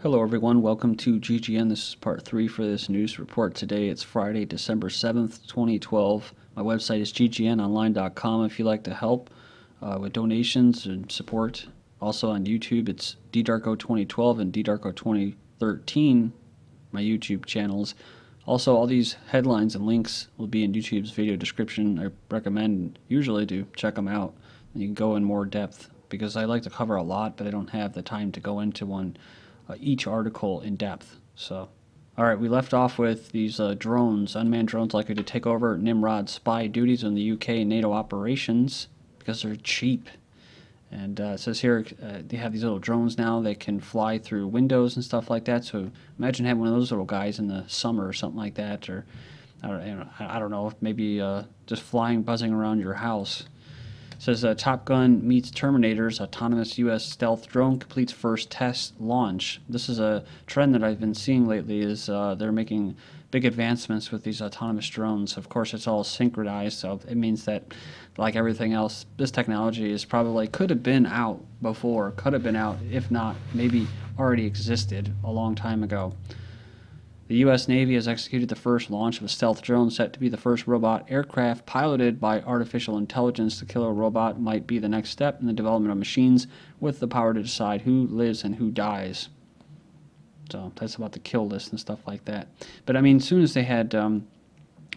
Hello everyone, welcome to GGN. This is part 3 for this news report. Today it's Friday, December 7th, 2012. My website is ggnonline.com if you'd like to help with donations and support. Also on YouTube it's ddarko2012 and ddarko2013, my YouTube channels. Also all these headlines and links will be in YouTube's video description. I recommend usually to check them out and you can go in more depth because I like to cover a lot but I don't have the time to go into each article in depth. So, alright, we left off with these drones, unmanned drones likely to take over Nimrod spy duties in the UK and NATO operations because they're cheap. And it says here they have these little drones now that can fly through windows and stuff like that. So imagine having one of those little guys in the summer or something like that, or I don't know, maybe just flying, buzzing around your house. It says Top Gun meets Terminator's autonomous U.S. stealth drone completes first test launch. This is a trend that I've been seeing lately. Is they're making big advancements with these autonomous drones. Of course, it's all synchronized, so it means that, like everything else, this technology is probably could have been out before, could have been out, if not, maybe already existed a long time ago. The U.S. Navy has executed the first launch of a stealth drone set to be the first robot aircraft piloted by artificial intelligence. The killer robot might be the next step in the development of machines with the power to decide who lives and who dies. So that's about the kill list and stuff like that. But I mean, as soon as they had,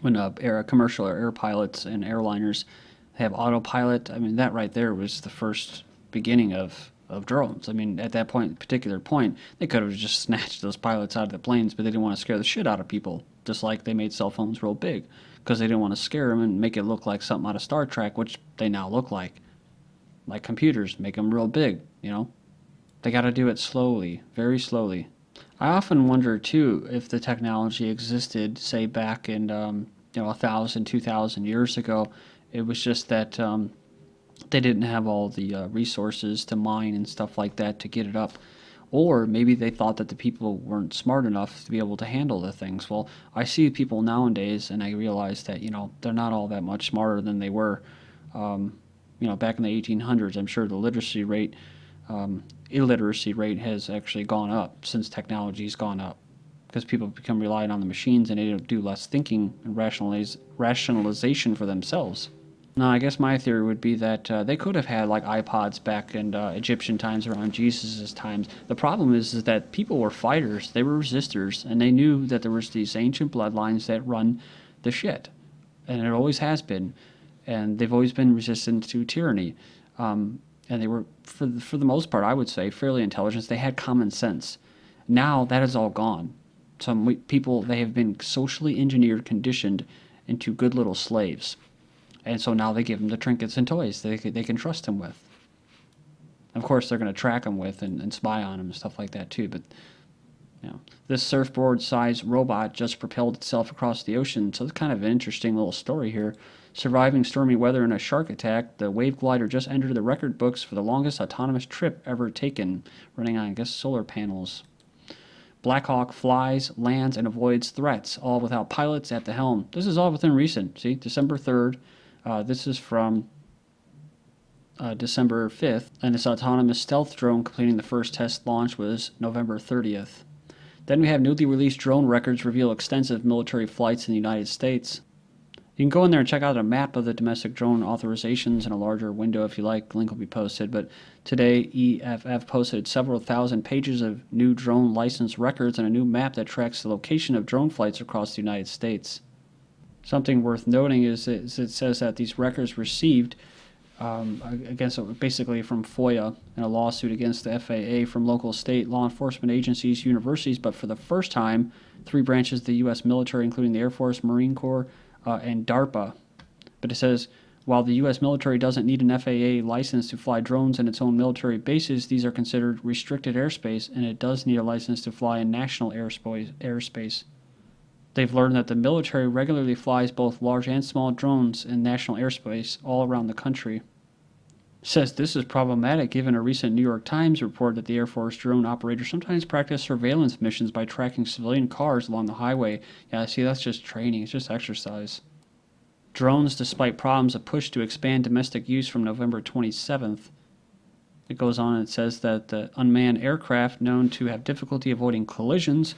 when commercial air pilots and airliners have autopilot, I mean, that right there was the first beginning of drones. I mean, at that particular point, they could have just snatched those pilots out of the planes, but they didn't want to scare the shit out of people, just like they made cell phones real big, because they didn't want to scare them and make it look like something out of Star Trek, which they now look like computers, make them real big, you know? They got to do it slowly, very slowly. I often wonder, too, if the technology existed, say, back in, 1,000, 2,000 years ago. It was just that they didn't have all the resources to mine and stuff like that to get it up. Or maybe they thought that the people weren't smart enough to be able to handle the things. Well, I see people nowadays, and I realize that, they're not all that much smarter than they were, back in the 1800s. I'm sure the illiteracy rate has actually gone up since technology's gone up, because people become reliant on the machines and they do less thinking and rationalization for themselves. Now, I guess my theory would be that they could have had like iPods back in Egyptian times, around Jesus' times. The problem is that people were fighters, they were resistors, and they knew that there was these ancient bloodlines that run the shit, and it always has been, and they've always been resistant to tyranny. And they were, for the most part, I would say, fairly intelligent. They had common sense. Now that is all gone. Some people, they have been socially engineered, conditioned into good little slaves. And so now they give them the trinkets and toys they can trust them with. Of course, they're going to track them with and spy on them and stuff like that too. But this surfboard-sized robot just propelled itself across the ocean. So it's kind of an interesting little story here. Surviving stormy weather and a shark attack, the wave glider just entered the record books for the longest autonomous trip ever taken, running on, I guess, solar panels. Black Hawk flies, lands, and avoids threats, all without pilots at the helm. This is all within recent. See, December 3rd. This is from December 5th, and this autonomous stealth drone completing the first test launch was November 30th. Then we have newly released drone records reveal extensive military flights in the United States. You can go in there and check out a map of the domestic drone authorizations in a larger window if you like. The link will be posted. But today, EFF posted several thousand pages of new drone license records and a new map that tracks the location of drone flights across the United States. Something worth noting is it says that these records received basically from FOIA and a lawsuit against the FAA from local state law enforcement agencies, universities, but for the first time, 3 branches of the U.S. military, including the Air Force, Marine Corps, and DARPA. But it says, while the U.S. military doesn't need an FAA license to fly drones in its own military bases, these are considered restricted airspace, and it does need a license to fly in national airspace. They've learned that the military regularly flies both large and small drones in national airspace all around the country. It says this is problematic given a recent New York Times report that the Air Force drone operators sometimes practice surveillance missions by tracking civilian cars along the highway. Yeah, see, that's just training. It's just exercise. Drones, despite problems, a push to expand domestic use from November 27th. It goes on and it says that the unmanned aircraft known to have difficulty avoiding collisions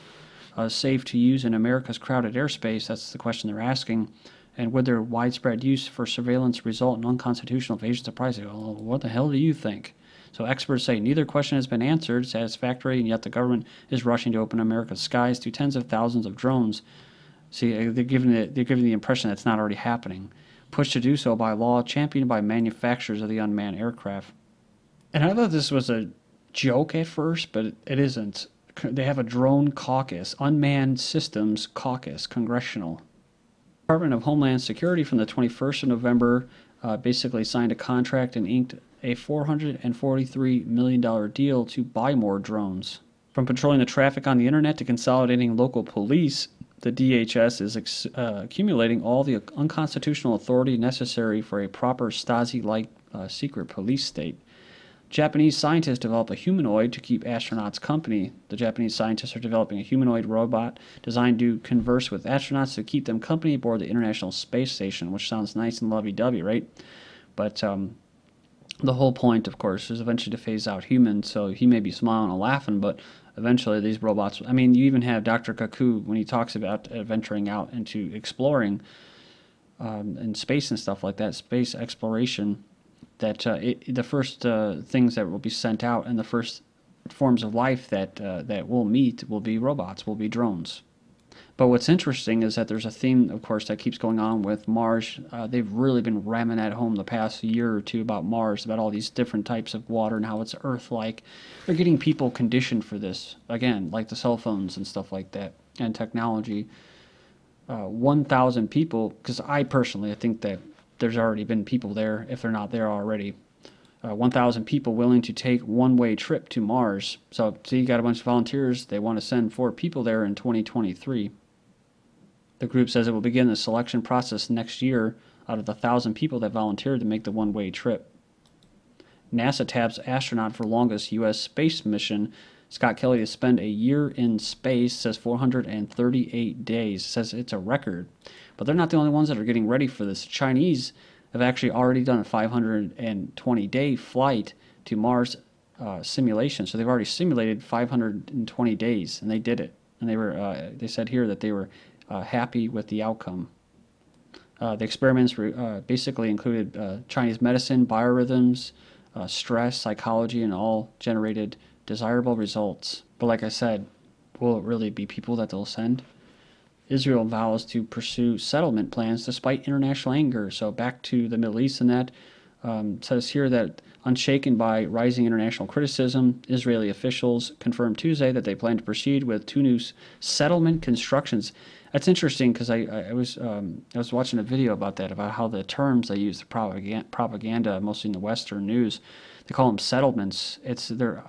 safe to use in America's crowded airspace. That's the question they're asking. And would their widespread use for surveillance result in unconstitutional invasions of privacy? Well, what the hell do you think? So experts say neither question has been answered satisfactorily, and yet the government is rushing to open America's skies to tens of thousands of drones. See, they're giving the impression that it's not already happening. Pushed to do so by law, championed by manufacturers of the unmanned aircraft. And I thought this was a joke at first, but it isn't. They have a drone caucus, unmanned systems caucus, congressional. Department of Homeland Security from the 21st of November basically signed a contract and inked a $443 million deal to buy more drones. From patrolling the traffic on the internet to consolidating local police, the DHS is accumulating all the unconstitutional authority necessary for a proper Stasi-like secret police state. Japanese scientists develop a humanoid to keep astronauts company. The Japanese scientists are developing a humanoid robot designed to converse with astronauts to keep them company aboard the International Space Station, which sounds nice and lovey-dovey, right? But the whole point, of course, is eventually to phase out humans, so he may be smiling and laughing, but eventually these robots... I mean, you even have Dr. Kaku, when he talks about venturing out into exploring in space and stuff like that, space exploration... that the first things that will be sent out and the first forms of life that we'll meet will be robots, will be drones. But what's interesting is that there's a theme, of course, that keeps going on with Mars. They've really been ramming that home the past year or two about Mars, about all these different types of water and how it's Earth-like. They're getting people conditioned for this, again, like the cell phones and stuff like that, and technology. 1,000 people, because I think that there's already been people there, if they're not there already. 1,000 people willing to take one-way trip to Mars. So you got a bunch of volunteers. They want to send 4 people there in 2023. The group says it will begin the selection process next year out of the 1,000 people that volunteered to make the one-way trip. NASA tabs astronaut for longest U.S. space mission. Scott Kelly to spend a year in space, says 438 days. Says it's a record. But they're not the only ones that are getting ready for this. The Chinese have actually already done a 520-day flight to Mars simulation. So they've already simulated 520 days, and they did it. And they said here that they were happy with the outcome. The experiments basically included Chinese medicine, biorhythms, stress, psychology, and all generated desirable results. But like I said, will it really be people that they'll send? Israel vows to pursue settlement plans despite international anger. So back to the Middle East and that. Says here that unshaken by rising international criticism, Israeli officials confirmed Tuesday that they plan to proceed with 2 new settlement constructions. That's interesting because I was watching a video about that, about how the terms they use, the propaganda, mostly in the Western news, they call them settlements. They're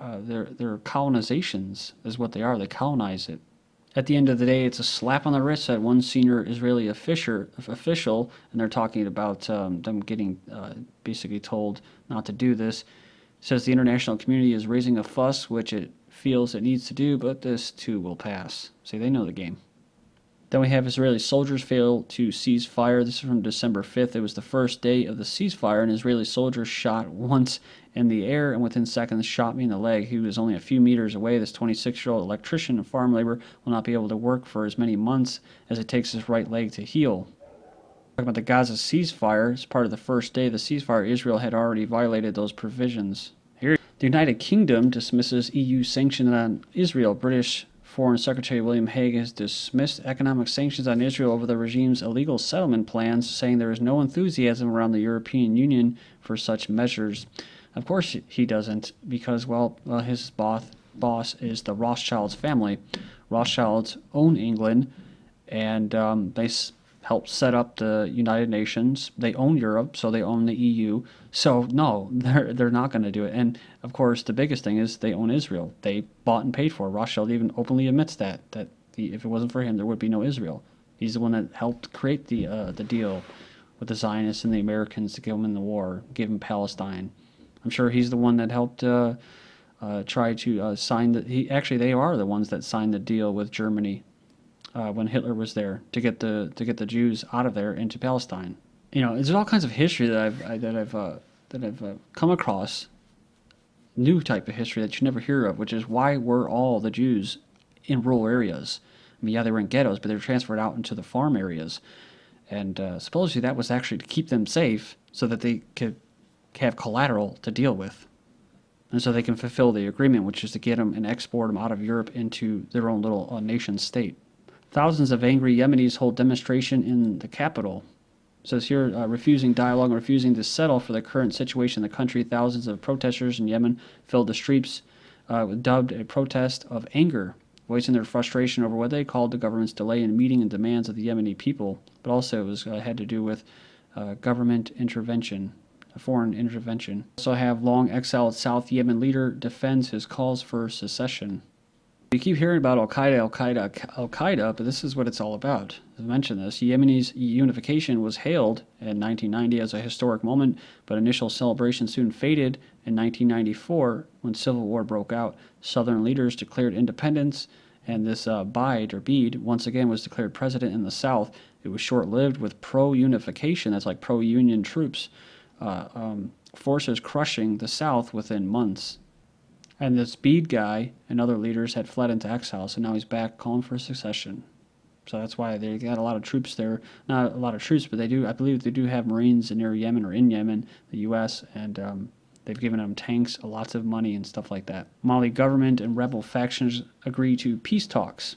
colonizations is what they are. They colonize it. At the end of the day, it's a slap on the wrist at one senior Israeli official, and they're talking about them getting basically told not to do this. It says the international community is raising a fuss, which it feels it needs to do, but this too will pass. See, they know the game. Then we have Israeli soldiers fail to cease fire. This is from December 5th. It was the first day of the ceasefire. An Israeli soldier shot once in the air and within seconds shot me in the leg. He was only a few meters away. This 26-year-old electrician and farm labor will not be able to work for as many months as it takes his right leg to heal. Talking about the Gaza ceasefire, as part of the first day of the ceasefire, Israel had already violated those provisions. Here, the United Kingdom dismisses EU sanctions on Israel. British Foreign Secretary William Hague has dismissed economic sanctions on Israel over the regime's illegal settlement plans, saying there is no enthusiasm around the European Union for such measures. Of course he doesn't, because, well his boss is the Rothschilds family. Rothschilds own England, and they helped set up the United Nations. They own Europe, so they own the EU. So no, they're not going to do it. And of course, the biggest thing is they own Israel. They bought and paid for it. Rothschild even openly admits that if it wasn't for him, there would be no Israel. He's the one that helped create the deal with the Zionists and the Americans to give them in the war, give them Palestine. I'm sure he's the one that helped try to sign they are the ones that signed the deal with Germany when Hitler was there to get the Jews out of there into Palestine. You know, there's all kinds of history that I've come across new type of history that you never hear of, which is why were all the Jews in rural areas? I mean, yeah, they were in ghettos, but they were transferred out into the farm areas. And supposedly that was actually to keep them safe so that they could have collateral to deal with. And so they can fulfill the agreement, which is to get them and export them out of Europe into their own little nation state. Thousands of angry Yemenis hold demonstration in the capital. It says here, refusing dialogue and refusing to settle for the current situation in the country. Thousands of protesters in Yemen filled the streets, dubbed a protest of anger, voicing their frustration over what they called the government's delay in meeting the demands of the Yemeni people. But also it was had to do with government intervention, foreign intervention. Also have long-exiled South Yemen leader defends his calls for secession. You keep hearing about Al-Qaeda, but this is what it's all about. I mentioned this. Yemeni's unification was hailed in 1990 as a historic moment, but initial celebration soon faded in 1994 when civil war broke out. Southern leaders declared independence, and this Beidh once again was declared president in the south. It was short-lived with pro-unification, that's like pro-union troops, forces crushing the south within months. And this Beidh guy and other leaders had fled into exile, so now he's back calling for secession. So that's why they got a lot of troops there. Not a lot of troops, but they do. I believe they do have Marines near Yemen or in Yemen, the U.S., and they've given them tanks, lots of money, and stuff like that. Mali government and rebel factions agree to peace talks.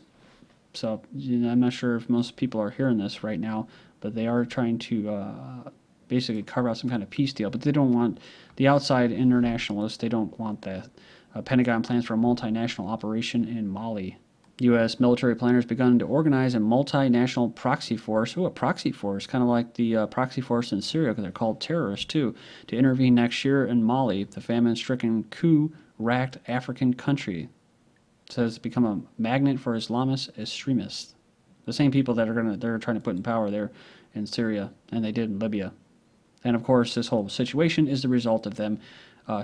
So I'm not sure if most people are hearing this right now, but they are trying to basically carve out some kind of peace deal. But they don't want the outside internationalists. They don't want that. Pentagon plans for a multinational operation in Mali. U.S. military planners begun to organize a multinational proxy force. Oh, a proxy force, kind of like the proxy force in Syria, because they're called terrorists too, to intervene next year in Mali, the famine-stricken, coup-racked African country. It says to become a magnet for Islamist extremists. The same people that they're trying to put in power there in Syria, and they did in Libya. And of course, this whole situation is the result of them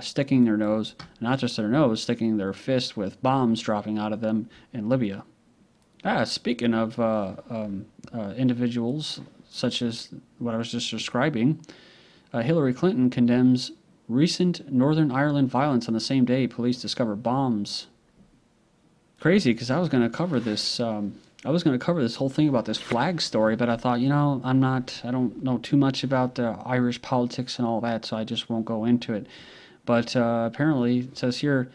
sticking their nose, not just their nose, sticking their fist with bombs dropping out of them in Libya. Speaking of individuals such as what I was just describing, Hillary Clinton condemns recent Northern Ireland violence on the same day police discover bombs. Crazy, because I was going to cover this. I was going to cover this whole thing about this flag story, but I thought, I don't know too much about the Irish politics and all that, so I just won't go into it. But apparently, it says here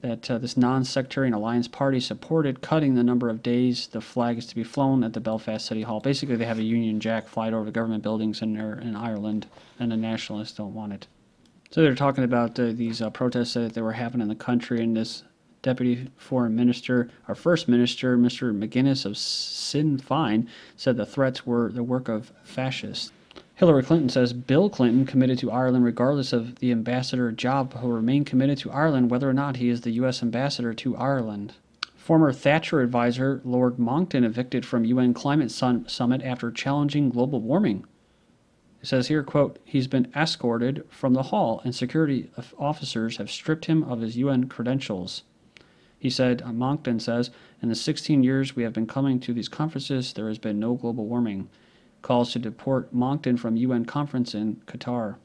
that this non-sectarian Alliance Party supported cutting the number of days the flag is to be flown at the Belfast City Hall. Basically, they have a Union Jack fly over the government buildings in Ireland, and the nationalists don't want it. So they're talking about these protests that they were happening in the country, and this Deputy Foreign Minister, our First Minister, Mr. McGuinness of Sinn Féin, said the threats were the work of fascists. Hillary Clinton says Bill Clinton committed to Ireland regardless of the ambassador job, who will remain committed to Ireland whether or not he is the U.S. ambassador to Ireland. Former Thatcher advisor Lord Monckton evicted from UN Climate Summit after challenging global warming. It says here, quote, he's been escorted from the hall and security officers have stripped him of his UN credentials. He said, Monckton says, in the 16 years we have been coming to these conferences, there has been no global warming. Calls to deport Monckton from UN conference in Qatar.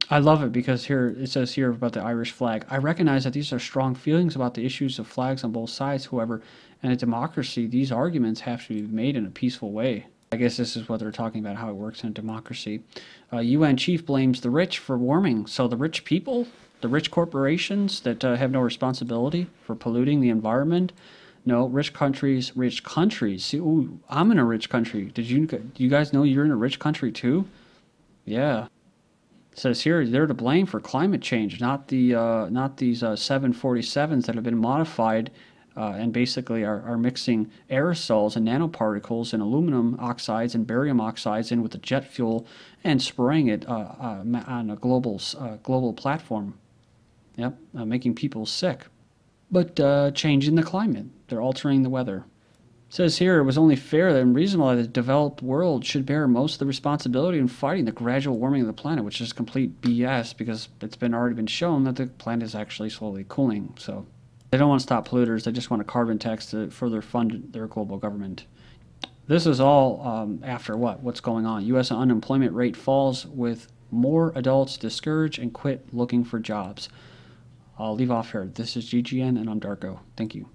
I love it because here it says here about the Irish flag. I recognize that these are strong feelings about the issues of flags on both sides. However, in a democracy, these arguments have to be made in a peaceful way. I guess this is what they're talking about, how it works in a democracy. UN chief blames the rich for warming. So the rich people, the rich corporations that have no responsibility for polluting the environment. No, rich countries. See, ooh, I'm in a rich country. Do you guys know you're in a rich country too? Yeah. It says here they're to blame for climate change, not these 747s that have been modified and basically are mixing aerosols and nanoparticles and aluminum oxides and barium oxides in with the jet fuel and spraying it on a global platform. Yep, making people sick. But changing the climate. They're altering the weather. It says here it was only fair and reasonable that the developed world should bear most of the responsibility in fighting the gradual warming of the planet, which is complete BS because it's already been shown that the planet is actually slowly cooling. So they don't want to stop polluters. They just want a carbon tax to further fund their global government. This is all after what? What's going on? U.S. unemployment rate falls with more adults discouraged and quit looking for jobs. I'll leave off here. This is GGN, and I'm Darko. Thank you.